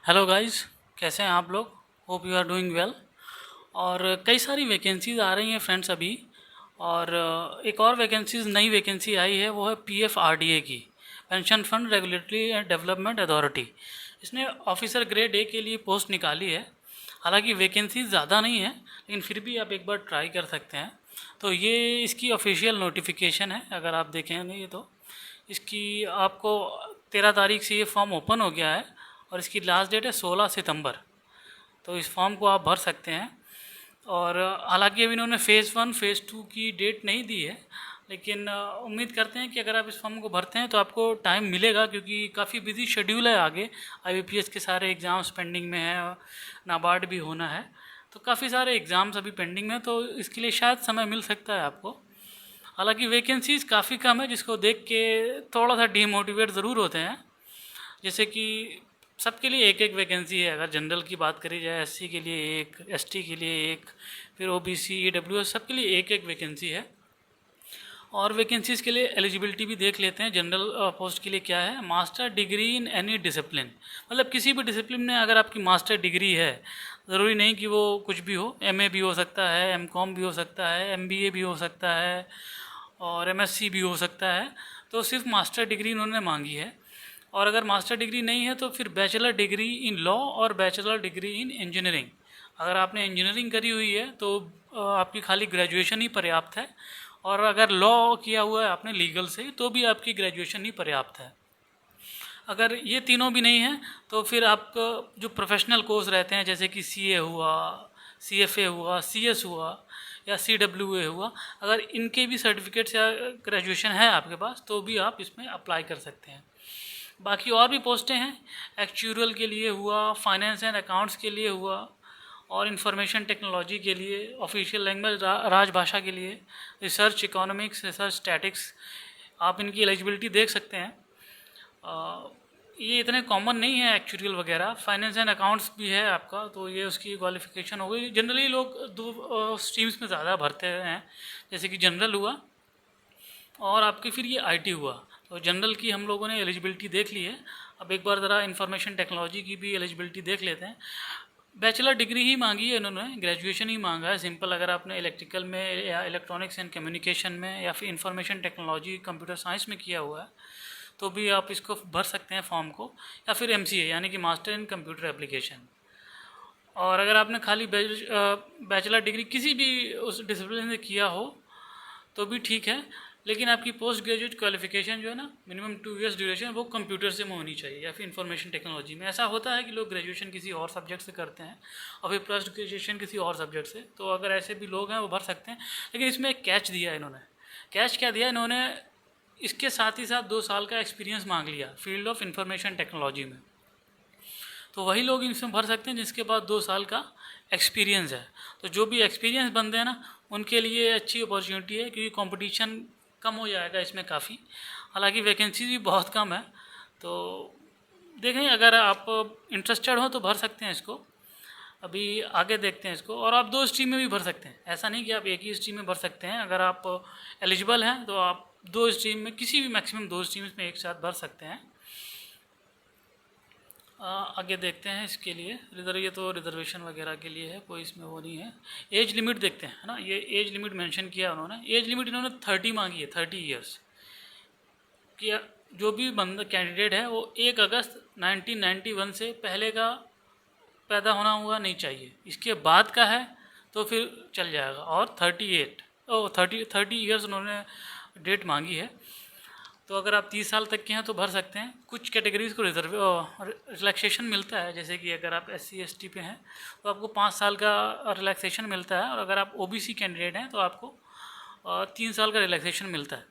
Hello guys, कैसे हैं आप लोग? Hope you are doing well. और कई सारी वैकेंसीज़ आ रही हैं फ्रेंड्स अभी। और एक और वैकेंसीज़ नई वैकेंसी आई है, वो है PFRDA की, pension fund regulatory and development authority. इसने ऑफिसर ग्रेड ए के लिए पोस्ट निकाली है। हालांकि वैकेंसीज ज़्यादा नहीं है, लेकिन फिर भी आप एक बार ट्राई कर सकते हैं। तो ये इसकी ऑफिशियल नोटिफिकेशन है, अगर आप देखेंगे तो इसकी आपको 13 तारीख से ये फॉर्म ओपन हो गया है और इसकी लास्ट डेट है 16 सितंबर। तो इस फॉर्म को आप भर सकते हैं। और हालांकि अभी इन्होंने फ़ेज़ 1 फ़ेज़ 2 की डेट नहीं दी है, लेकिन उम्मीद करते हैं कि अगर आप इस फॉर्म को भरते हैं तो आपको टाइम मिलेगा, क्योंकि काफ़ी बिजी शेड्यूल है आगे। IBPS के सारे एग्ज़ाम्स पेंडिंग में हैं, नाबार्ड भी होना है, तो काफ़ी सारे एग्ज़ाम्स अभी पेंडिंग में हैं, तो इसके लिए शायद समय मिल सकता है आपको। हालांकि वैकेंसीज़ काफ़ी कम है, जिसको देख के थोड़ा सा डीमोटिवेट ज़रूर होते हैं। जैसे कि सबके लिए एक एक वैकेंसी है। अगर जनरल की बात करी जाए, SC के लिए एक, ST के लिए एक, फिर OBC EWS सबके लिए एक एक वैकेंसी है। और वैकेंसीज़ के लिए एलिजिबिलिटी भी देख लेते हैं। जनरल पोस्ट के लिए क्या है, master degree in any discipline, मतलब किसी भी डिसिप्लिन में अगर आपकी मास्टर डिग्री है, ज़रूरी नहीं कि वो कुछ भी हो, MA भी हो सकता है, MCOM भी हो सकता है, MBA भी हो सकता है, और MSc भी हो सकता है। तो सिर्फ मास्टर डिग्री उन्होंने मांगी है। और अगर मास्टर डिग्री नहीं है तो फिर बैचलर डिग्री इन लॉ और बैचलर डिग्री इन इंजीनियरिंग। अगर आपने इंजीनियरिंग करी हुई है तो आपकी खाली ग्रेजुएशन ही पर्याप्त है। और अगर लॉ किया हुआ है आपने लीगल से, तो भी आपकी ग्रेजुएशन ही पर्याप्त है। अगर ये तीनों भी नहीं है तो फिर आपको जो प्रोफेशनल कोर्स रहते हैं, जैसे कि CA हुआ, CFA हुआ, CS हुआ, या CWA हुआ, अगर इनके भी सर्टिफिकेट्स या ग्रेजुएशन है आपके पास, तो भी आप इसमें अप्लाई कर सकते हैं। बाकी और भी पोस्टें हैं, एक्चुअल के लिए हुआ, फाइनेंस एंड अकाउंट्स के लिए हुआ, और इंफॉर्मेशन टेक्नोलॉजी के लिए, ऑफिशियल लैंग्वेज राजभाषा के लिए, रिसर्च इकोनॉमिक्स, रिसर्च स्टैटिक्स, आप इनकी एलिजिबिलिटी देख सकते हैं। ये इतने कॉमन नहीं है एक्चुअल वगैरह। फाइनेंस एंड अकाउंट्स भी है आपका, तो ये उसकी क्वालिफिकेशन हो गई। जनरली लोग दो स्ट्रीम्स में ज़्यादा भरते हैं, जैसे कि जनरल हुआ और आपकी फिर ये IT हुआ। तो जनरल की हम लोगों ने एलिजिबिलिटी देख ली है। अब एक बार ज़रा इंफॉर्मेशन टेक्नोलॉजी की भी एलिजिबिलिटी देख लेते हैं। बैचलर डिग्री ही मांगी है इन्होंने, ग्रेजुएशन ही मांगा है सिंपल। अगर आपने इलेक्ट्रिकल में या इलेक्ट्रॉनिक्स एंड कम्युनिकेशन में या फिर इंफॉर्मेशन टेक्नोलॉजी कंप्यूटर साइंस में किया हुआ है, तो भी आप इसको भर सकते हैं फॉर्म को। या फिर MCA यानी कि मास्टर इन कंप्यूटर एप्लीकेशन। और अगर आपने खाली बैचलर डिग्री किसी भी उस डिसिप्लिन से किया हो तो भी ठीक है, लेकिन आपकी पोस्ट ग्रेजुएट क्वालिफिकेशन जो है ना, मिनिमम 2 इयर्स ड्यूरेशन, वो कंप्यूटर से में होनी चाहिए या फिर इंफॉर्मेशन टेक्नोलॉजी में। ऐसा होता है कि लोग ग्रेजुएशन किसी और सब्जेक्ट से करते हैं और फिर पोस्ट ग्रेजुएशन किसी और सब्जेक्ट से, तो अगर ऐसे भी लोग हैं वो भर सकते हैं। लेकिन इसमें एक कैच दिया है इन्होंने। कैच क्या दिया इन्होंने, इसके साथ ही साथ 2 साल का एक्सपीरियंस मांग लिया फील्ड ऑफ इंफॉर्मेशन टेक्नोलॉजी में। तो वही लोग इसमें भर सकते हैं जिसके पास 2 साल का एक्सपीरियंस है। तो जो भी एक्सपीरियंस बंदे हैं ना, उनके लिए अच्छी अपॉर्चुनिटी है, क्योंकि कंपटीशन कम हो जाएगा इसमें काफ़ी। हालांकि वैकेंसी भी बहुत कम है, तो देखें, अगर आप इंटरेस्टेड हो तो भर सकते हैं इसको। अभी आगे देखते हैं इसको। और आप 2 स्ट्रीम में भी भर सकते हैं, ऐसा नहीं कि आप एक ही स्ट्रीम में भर सकते हैं। अगर आप एलिजिबल हैं तो आप 2 स्ट्रीम में, किसी भी मैक्सिमम 2 स्ट्रीम्स में एक साथ भर सकते हैं। आगे देखते हैं इसके लिए। ये तो रिजर्वेशन वगैरह के लिए है, कोई इसमें वो नहीं है। एज लिमिट देखते हैं, है ना। ये एज लिमिट मेंशन किया उन्होंने। एज लिमिट इन्होंने 30 मांगी है, 30 ईयर्स कि जो भी बंदा कैंडिडेट है वो 1 अगस्त 1991 से पहले का पैदा होना हुआ नहीं चाहिए। इसके बाद का है तो फिर चल जाएगा। और 30 ईयर्स उन्होंने डेट मांगी है। तो अगर आप 30 साल तक के हैं तो भर सकते हैं। कुछ कैटेगरीज को रिलैक्सेशन मिलता है, जैसे कि अगर आप SC ST पे हैं तो आपको 5 साल का रिलैक्सेशन मिलता है, और अगर आप OBC कैंडिडेट हैं तो आपको 3 साल का रिलैक्सेशन मिलता है।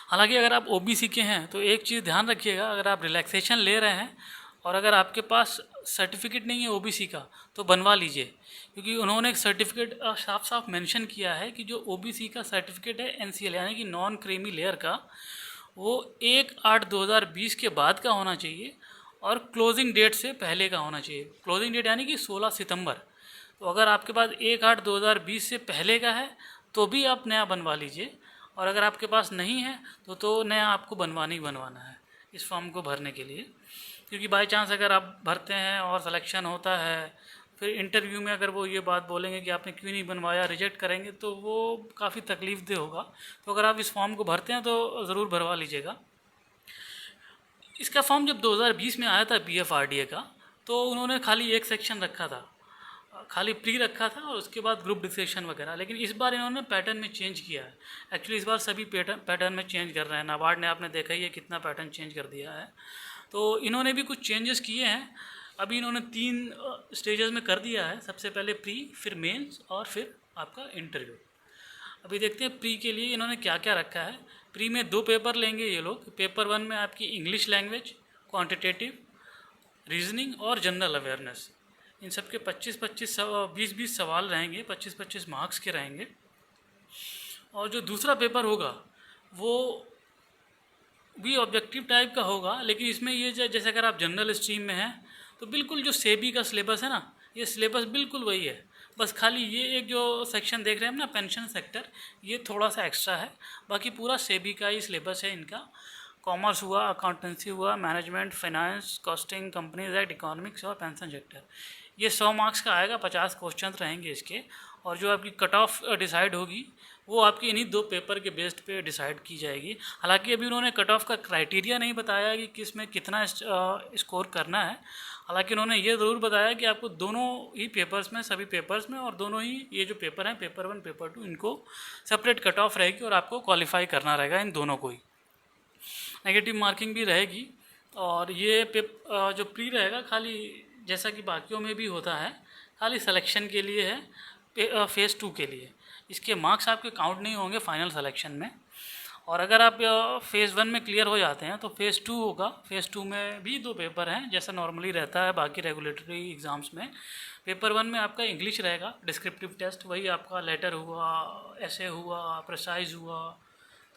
हालांकि अगर आप OBC के हैं तो एक चीज़ ध्यान रखिएगा, अगर आप रिलैक्सेशन ले रहे हैं और अगर आपके पास सर्टिफिकेट नहीं है OBC का, तो बनवा लीजिए। क्योंकि उन्होंने एक सर्टिफिकेट साफ साफ मेंशन किया है कि जो OBC का सर्टिफिकेट है NCL यानी कि नॉन क्रीमी लेयर का, वो 1/8/2020 के बाद का होना चाहिए और क्लोजिंग डेट से पहले का होना चाहिए। क्लोजिंग डेट यानी कि 16 सितंबर। तो अगर आपके पास 1/8/2020 से पहले का है तो भी आप नया बनवा लीजिए, और अगर आपके पास नहीं है तो नया आपको बनवाना ही बनवाना है इस फॉर्म को भरने के लिए। क्योंकि बाई चांस अगर आप भरते हैं और सिलेक्शन होता है, फिर इंटरव्यू में अगर वो ये बात बोलेंगे कि आपने क्यों नहीं बनवाया, रिजेक्ट करेंगे, तो वो काफ़ी तकलीफ दे होगा। तो अगर आप इस फॉर्म को भरते हैं तो ज़रूर भरवा लीजिएगा। इसका फॉर्म जब 2020 में आया था PFRDA का, तो उन्होंने खाली एक सेक्शन रखा था, खाली प्री रखा था और उसके बाद ग्रुप डिस्कशन वगैरह। लेकिन इस बार इन्होंने पैटर्न में चेंज किया है। एक्चुअली इस बार सभी पैटर्न में चेंज कर रहे हैं। नाबार्ड ने आपने देखा ही है कितना पैटर्न चेंज कर दिया है। तो इन्होंने भी कुछ चेंजेस किए हैं। अभी इन्होंने 3 स्टेजेस में कर दिया है। सबसे पहले प्री, फिर मेंस और फिर आपका इंटरव्यू। अभी देखते हैं प्री के लिए इन्होंने क्या क्या रखा है। प्री में 2 पेपर लेंगे ये लोग। पेपर 1 में आपकी इंग्लिश लैंग्वेज, क्वांटिटेटिव, रीजनिंग और जनरल अवेयरनेस। इन सब के 20-20 सवाल रहेंगे, 25-25 मार्क्स के रहेंगे। और जो दूसरा पेपर होगा वो भी ऑब्जेक्टिव टाइप का होगा, लेकिन इसमें ये जैसे अगर आप जनरल स्ट्रीम में हैं तो बिल्कुल जो सेबी का सिलेबस है ना, ये सिलेबस बिल्कुल वही है। बस खाली ये एक जो सेक्शन देख रहे हैं हम ना, पेंशन सेक्टर, ये थोड़ा सा एक्स्ट्रा है। बाकी पूरा सेबी का ही सिलेबस है इनका। कॉमर्स हुआ, अकाउंटेंसी हुआ, management, finance, costing, companies act, economics और पेंशन सेक्टर। ये 100 मार्क्स का आएगा, 50 क्वेश्चन रहेंगे इसके। और जो आपकी कट ऑफ डिसाइड होगी वो आपकी इन्हीं 2 पेपर के बेस्ड पे डिसाइड की जाएगी। हालांकि अभी उन्होंने कट ऑफ का क्राइटेरिया नहीं बताया कि किस में कितना स्कोर करना है। हालांकि उन्होंने ये ज़रूर बताया कि आपको दोनों ही पेपर्स में, सभी पेपर्स में, और दोनों ही ये जो पेपर हैं, पेपर 1 पेपर 2, इनको सेपरेट कट ऑफ रहेगी और आपको क्वालिफाई करना रहेगा इन दोनों को ही। नेगेटिव मार्किंग भी रहेगी। और ये जो प्री रहेगा खाली जैसा कि बाकियों में भी होता है, खाली सिलेक्शन के लिए है, फेज़ 2 के लिए। इसके मार्क्स आपके काउंट नहीं होंगे फाइनल सिलेक्शन में। और अगर आप फेज़ 1 में क्लियर हो जाते हैं तो फेज़ 2 होगा। फेज़ 2 में भी 2 पेपर हैं जैसा नॉर्मली रहता है बाकी रेगुलेटरी एग्ज़ाम्स में। पेपर 1 में आपका इंग्लिश रहेगा, डिस्क्रिप्टिव टेस्ट, वही आपका लेटर हुआ, ऐसे हुआ, प्रेसाइज हुआ।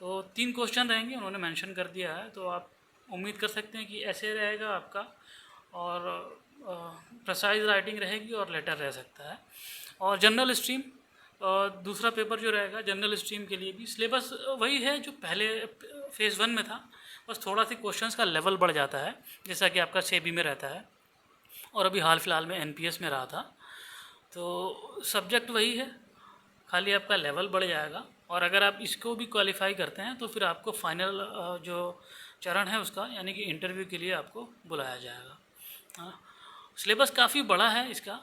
तो 3 क्वेश्चन रहेंगे, उन्होंने मेंशन कर दिया है। तो आप उम्मीद कर सकते हैं कि ऐसे रहेगा आपका, और प्रेसाइज राइटिंग रहेगी और लेटर रह सकता है। और जनरल स्ट्रीम दूसरा पेपर जो रहेगा जनरल स्ट्रीम के लिए भी सिलेबस वही है जो पहले फेज़ 1 में था। बस थोड़ा सी क्वेश्चंस का लेवल बढ़ जाता है, जैसा कि आपका सेबी में रहता है और अभी हाल फिलहाल में NPS में रहा था। तो सब्जेक्ट वही है, खाली आपका लेवल बढ़ जाएगा। और अगर आप इसको भी क्वालिफाई करते हैं तो फिर आपको फाइनल जो चरण है उसका, यानी कि इंटरव्यू के लिए आपको बुलाया जाएगा। हाँ, सिलेबस काफ़ी बड़ा है इसका।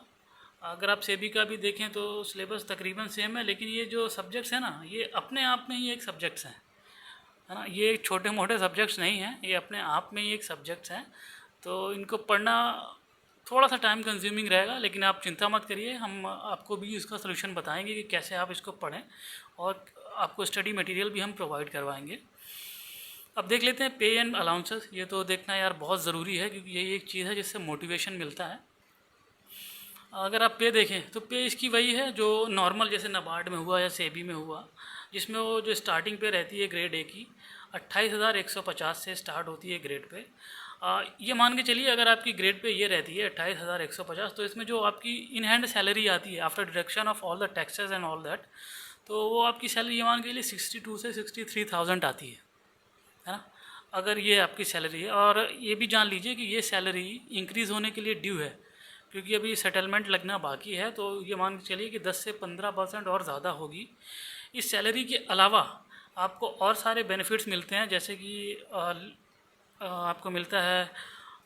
अगर आप सेबी का भी देखें तो सिलेबस तकरीबन सेम है, लेकिन ये जो सब्जेक्ट्स हैं ना, ये अपने आप में ही एक सब्जेक्ट्स हैं, है ना। ये छोटे मोटे सब्जेक्ट्स नहीं हैं, ये अपने आप में ही एक सब्जेक्ट्स हैं। तो इनको पढ़ना थोड़ा सा टाइम कंज्यूमिंग रहेगा, लेकिन आप चिंता मत करिए, हम आपको भी इसका सलूशन बताएंगे कि कैसे आप इसको पढ़ें, और आपको स्टडी मटेरियल भी हम प्रोवाइड करवाएंगे। अब देख लेते हैं पे एंड अलाउंसेस। ये तो देखना यार बहुत ज़रूरी है, क्योंकि यही एक चीज़ है जिससे मोटिवेशन मिलता है। अगर आप पे देखें तो पे इसकी वही है जो नॉर्मल जैसे नाबार्ड में हुआ या सेबी में हुआ, जिसमें वो जो स्टार्टिंग पे रहती है ग्रेड ए की 28,150 से स्टार्ट होती है ग्रेड पे। ये मान के चलिए अगर आपकी ग्रेड पे ये रहती है 28,150, तो इसमें जो आपकी इन हैंड सैलरी आती है after deduction of all the taxes and all that, तो वो आपकी सैलरी ये मान के चलिए 62 से 63,000 आती है ना। अगर ये आपकी सैलरी है, और ये भी जान लीजिए कि ये सैलरी इंक्रीज़ होने के लिए ड्यू है, क्योंकि अभी सेटलमेंट लगना बाकी है। तो ये मान के चलिए कि 10 से 15% और ज़्यादा होगी। इस सैलरी के अलावा आपको और सारे बेनिफिट्स मिलते हैं, जैसे कि आपको मिलता है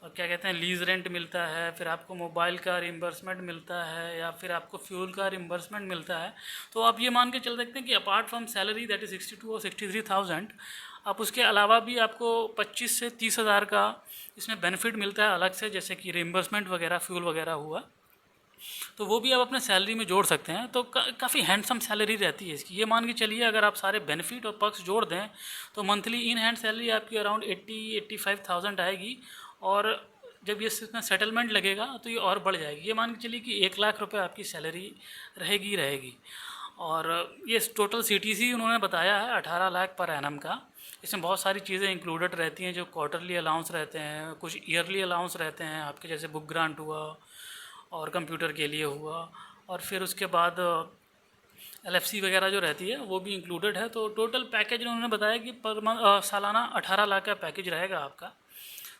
क्या कहते हैं, लीज़ रेंट मिलता है, फिर आपको मोबाइल का रिम्बर्समेंट मिलता है, या फिर आपको फ्यूल का रिम्बर्समेंट मिलता है। तो आप ये मान के चल सकते हैं कि apart from salary that is 62 और 63,000, आप उसके अलावा भी आपको 25 से 30,000 का इसमें बेनिफिट मिलता है अलग से, जैसे कि रिम्बर्समेंट वगैरह, फ्यूल वगैरह हुआ, तो वो भी आप अपने सैलरी में जोड़ सकते हैं। तो काफ़ी हैंडसम सैलरी रहती है इसकी। ये मान के चलिए अगर आप सारे बेनिफिट और पर्क्स जोड़ दें तो मंथली इन हैंड सैलरी आपकी अराउंड 80-85,000 आएगी। और जब ये इसमें सेटलमेंट लगेगा तो ये और बढ़ जाएगी। ये मान के चलिए कि 1 लाख रुपये आपकी सैलरी रहेगी। और ये टोटल CTC उन्होंने बताया है 18 लाख पर एनम का। इसमें बहुत सारी चीज़ें इंक्लूडेड रहती हैं, जो क्वार्टरली अलाउंस रहते हैं, कुछ ईयरली अलाउंस रहते हैं आपके, जैसे बुक ग्रांट हुआ और कंप्यूटर के लिए हुआ, और फिर उसके बाद LFC वगैरह जो रहती है वो भी इंक्लूडेड है। तो टोटल पैकेज उन्होंने बताया कि पर सालाना 18 लाख का पैकेज रहेगा आपका।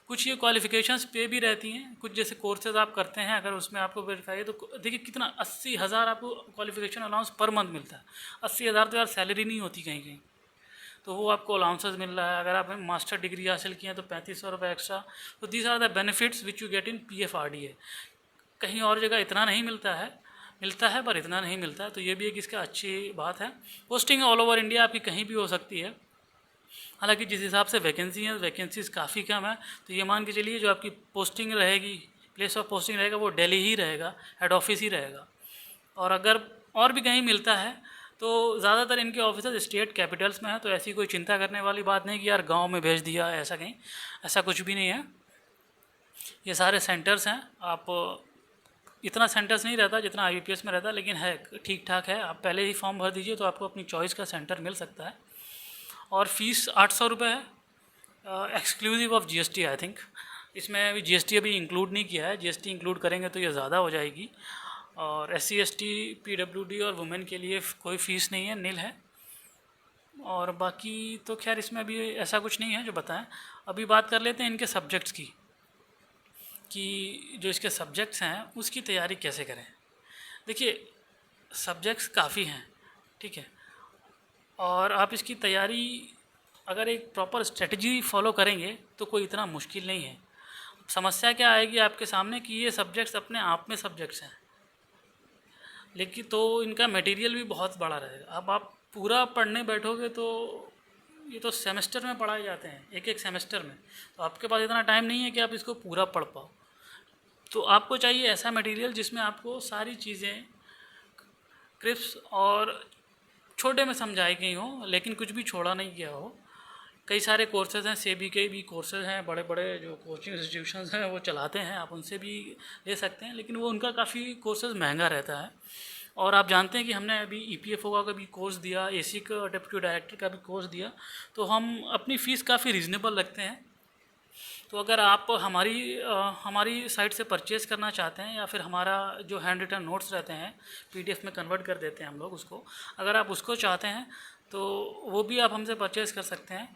कुछ ये क्वालिफिकेशंस पे भी रहती हैं, कुछ जैसे कोर्सेज आप करते हैं अगर उसमें आपको वेरीफाई है तो देखिए कितना 80,000 आपको क्वालिफिकेशन अलाउंस पर मंथ मिलता है। 80,000 तो यार सैलरी नहीं होती कहीं कहीं, तो वो आपको अलाउंसेस मिल रहा है। अगर आप मास्टर डिग्री हासिल किए हैं तो 3500 रुपये एक्स्ट्रा। तो these are the benefits which you get in PFRDA। कहीं और जगह इतना नहीं मिलता है पर इतना नहीं मिलता है, तो ये भी एक इसका अच्छी बात है। पोस्टिंग ऑल ओवर इंडिया आपकी कहीं भी हो सकती है, हालांकि जिस हिसाब से वैकेंसी है वैकेंसीज काफ़ी कम है, तो ये मान के चलिए जो आपकी पोस्टिंग रहेगी, प्लेस ऑफ पोस्टिंग रहेगा वो दिल्ली ही रहेगा, हेड ऑफिस ही रहेगा। और अगर और भी कहीं मिलता है तो ज़्यादातर इनके ऑफिस स्टेट कैपिटल्स में है, तो ऐसी कोई चिंता करने वाली बात नहीं कि यार गांव में भेज दिया, ऐसा कहीं ऐसा कुछ भी नहीं है। ये सारे सेंटर्स हैं। आप इतना सेंटर्स नहीं रहता जितना IBPS में रहता, लेकिन है ठीक ठाक है। आप पहले ही फॉर्म भर दीजिए तो आपको अपनी चॉइस का सेंटर मिल सकता है। और फीस 800 रुपये है, exclusive of GST I think. इसमें अभी GST अभी इंक्लूड नहीं किया है, GST इंक्लूड करेंगे तो ये ज़्यादा हो जाएगी। और SC ST PWD और वुमेन के लिए कोई फ़ीस नहीं है, नील है। और बाकी तो खैर इसमें अभी ऐसा कुछ नहीं है जो बताएं। अभी बात कर लेते हैं इनके सब्जेक्ट्स की, कि जो इसके सब्जेक्ट्स हैं उसकी तैयारी कैसे करें। देखिए सब्जेक्ट्स काफ़ी हैं, ठीक है, और आप इसकी तैयारी अगर एक प्रॉपर स्ट्रेटजी फॉलो करेंगे तो कोई इतना मुश्किल नहीं है। समस्या क्या आएगी आपके सामने कि ये सब्जेक्ट्स अपने आप में सब्जेक्ट्स हैं, लेकिन तो इनका मटेरियल भी बहुत बड़ा रहेगा। अब आप पूरा पढ़ने बैठोगे तो ये तो सेमेस्टर में पढ़ाए जाते हैं, एक एक सेमेस्टर में, तो आपके पास इतना टाइम नहीं है कि आप इसको पूरा पढ़ पाओ। तो आपको चाहिए ऐसा मटेरियल जिसमें आपको सारी चीज़ें क्रिस्प और छोटे में समझाई गई हो, लेकिन कुछ भी छोड़ा नहीं गया हो। कई सारे कोर्सेज़ हैं, सेबी के भी कोर्सेज़ हैं, बड़े बड़े जो कोचिंग इंस्टीट्यूशंस हैं वो चलाते हैं, आप उनसे भी ले सकते हैं, लेकिन वो उनका काफ़ी कोर्सेज़ महंगा रहता है। और आप जानते हैं कि हमने अभी EPFO का भी कोर्स दिया, AC का डिप्टी डायरेक्टर का भी कोर्स दिया, तो हम अपनी फ़ीस काफ़ी रीज़नेबल रखते हैं। तो अगर आप हमारी साइट से परचेज़ करना चाहते हैं, या फिर हमारा जो हैंड रिटन नोट्स रहते हैं PDF में कन्वर्ट कर देते हैं हम लोग उसको, अगर आप उसको चाहते हैं तो वो भी आप हमसे परचेज़ कर सकते हैं।